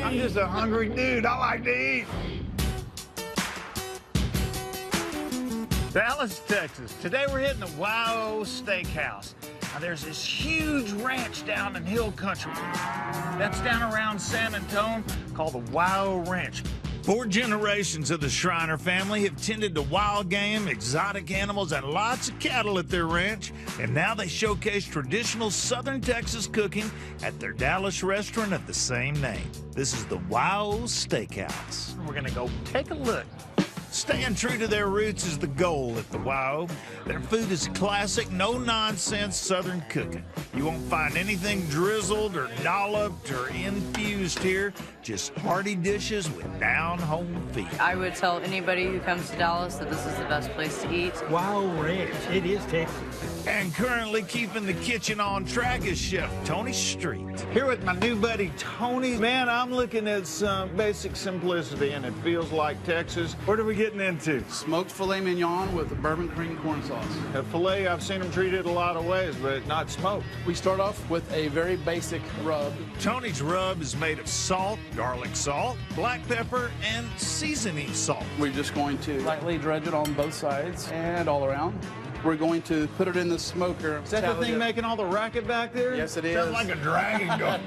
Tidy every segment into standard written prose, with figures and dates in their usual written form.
I'm just a hungry dude. I like to eat. Dallas, Texas. Today we're hitting the Wow Steakhouse. Now, there's this huge ranch down in Hill Country. That's down around San Antonio, called the Wow Ranch. 4 generations of the Shriner family have tended to wild game, exotic animals, and lots of cattle at their ranch. And now they showcase traditional Southern Texas cooking at their Dallas restaurant of the same name. This is the Wow Steakhouse. We're gonna go take a look. Staying true to their roots is the goal at the Wow. Their food is classic, no-nonsense Southern cooking. You won't find anything drizzled or dolloped or infused here, just hearty dishes with down-home feel. I would tell anybody who comes to Dallas that this is the best place to eat. Wow Ranch, it is Texas. And currently keeping the kitchen on track is Chef Tony Street. Here with my new buddy, Tony. Man, I'm looking at some basic simplicity, and it feels like Texas. What are we getting into? Smoked filet mignon with a bourbon cream corn sauce. A filet, I've seen them treated a lot of ways, but not smoked. We start off with a very basic rub. Tony's rub is made of salt, garlic salt, black pepper, and seasoning salt. We're just going to lightly dredge it on both sides and all around. We're going to put it in the smoker. Is that the thing making all the racket back there? Yes, it is. Sounds like a dragon going.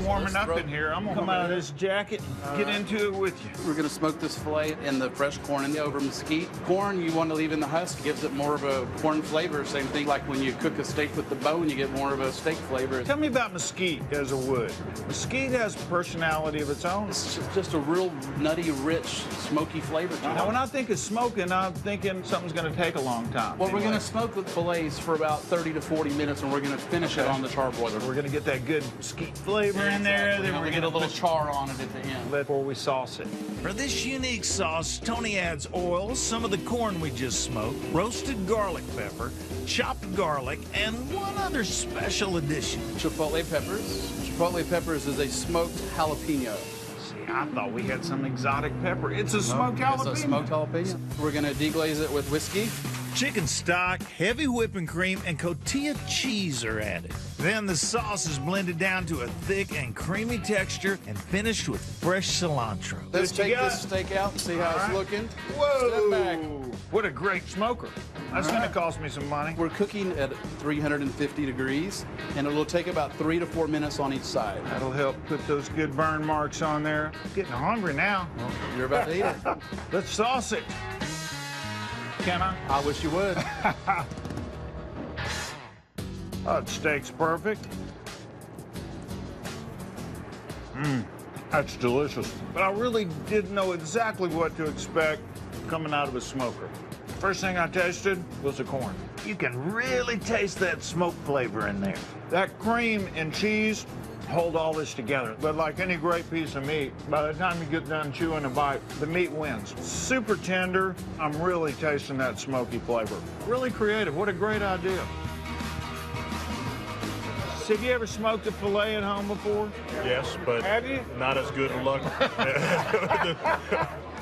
Warming up in here. I'm gonna come out of this jacket and get into it with you. We're going to smoke this filet in the fresh corn and the over mesquite. Corn you want to leave in the husk, gives it more of a corn flavor. Same thing like when you cook a steak with the bone, you get more of a steak flavor. Tell me about mesquite as a wood. Mesquite has personality of its own. It's just a real nutty, rich, smoky flavor to it. Now, when I think of smoking, I'm thinking something's going to take a long time. Well, we're going to smoke the fillets for about 30 to 40 minutes, and we're going to finish it on the charbroiler. We're going to get that good mesquite flavor in there. Then we're get a little char on it at the end before we sauce it. For this unique sauce, Tony adds oil, some of the corn we just smoked, roasted garlic pepper, chopped garlic, and one other special addition. Chipotle peppers. Chipotle peppers is a smoked jalapeno. See, I thought we had some exotic pepper. It's a smoked jalapeno. It's a smoked jalapeno. We're going to deglaze it with whiskey. Chicken stock, heavy whipping cream, and cotija cheese are added. Then the sauce is blended down to a thick and creamy texture and finished with fresh cilantro. Let's take this steak out and see how it's looking. Whoa! Step back. What a great smoker. That's going to cost me some money. We're cooking at 350 degrees, and it'll take about 3 to 4 minutes on each side. That'll help put those good burn marks on there. Getting hungry now. Well, you're about to eat it. Let's sauce it. Can I? I wish you would. Oh, the steak's perfect. That's delicious. But I really didn't know exactly what to expect coming out of a smoker. First thing I tasted was the corn. You can really taste that smoke flavor in there. That cream and cheese hold all this together. But like any great piece of meat, by the time you get done chewing a bite, the meat wins. Super tender. I'm really tasting that smoky flavor. Really creative. What a great idea. So have you ever smoked a filet at home before? Yes, but have you? Not as good of luck.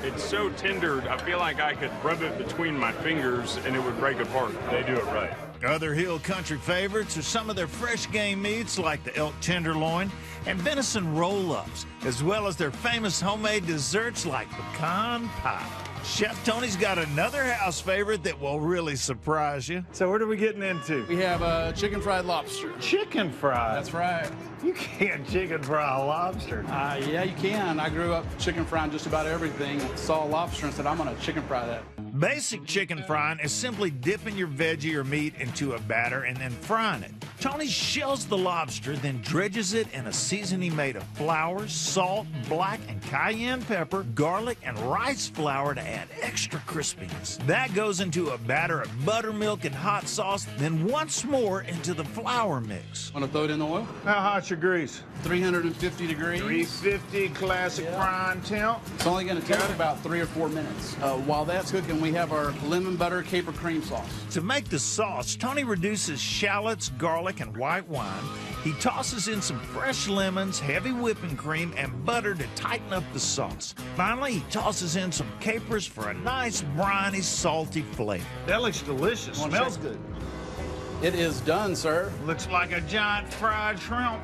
It's so tender, I feel like I could rub it between my fingers and it would break apart. They do it right. Other Hill Country favorites are some of their fresh game meats like the elk tenderloin and venison roll-ups, as well as their famous homemade desserts like pecan pie. Chef Tony's got another house favorite that will really surprise you. So what are we getting into? We have chicken fried lobster. Chicken fried? That's right. You can't chicken fry a lobster. Yeah, you can. I grew up chicken frying just about everything. Saw a lobster and said, I'm going to chicken fry that. Basic chicken frying is simply dipping your veggie or meat into a batter and then frying it. Tony shells the lobster, then dredges it in a seasoning made of flour, salt, black and cayenne pepper, garlic, and rice flour to add extra crispiness. That goes into a batter of buttermilk and hot sauce, then once more into the flour mix. Want to throw it in the oil? How hot's your grease? 350 degrees. 350 classic frying temp. It's only going to take about 3 or 4 minutes. While that's cooking, we have our lemon butter caper cream sauce. To make the sauce, Tony reduces shallots, garlic, and white wine. He tosses in some fresh lemons, heavy whipping cream, and butter to tighten up the sauce. Finally, he tosses in some capers for a nice, briny, salty flavor. That looks delicious. Smells good. It is done, sir. Looks like a giant fried shrimp.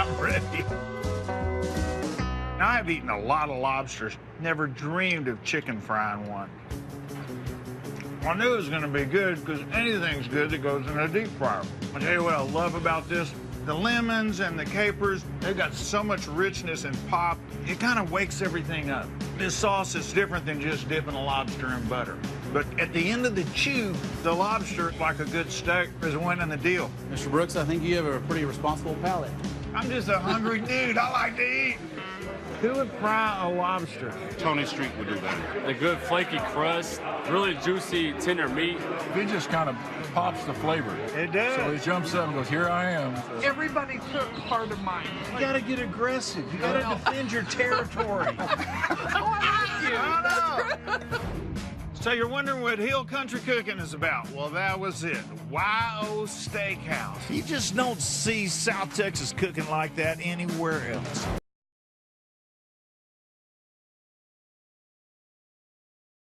I'm ready. Now, I've eaten a lot of lobsters, never dreamed of chicken frying one. I knew it was gonna be good because anything's good that goes in a deep fryer. I'll tell you what I love about this. The lemons and the capers, they've got so much richness and pop. It kind of wakes everything up. This sauce is different than just dipping a lobster in butter. But at the end of the chew, the lobster, like a good steak, is winning the deal. Mr. Brooks, I think you have a pretty responsible palate. I'm just a hungry dude. I like to eat. Who would fry a lobster? Tony Street would do that. The good flaky crust, really juicy, tender meat. It just kind of pops the flavor. It does. So he jumps up and goes, here I am. Everybody took part of mine. You gotta get aggressive. You gotta defend your territory. I know. So you're wondering what Hill Country Cooking is about? Well, that was it. YO Steakhouse. You just don't see South Texas cooking like that anywhere else.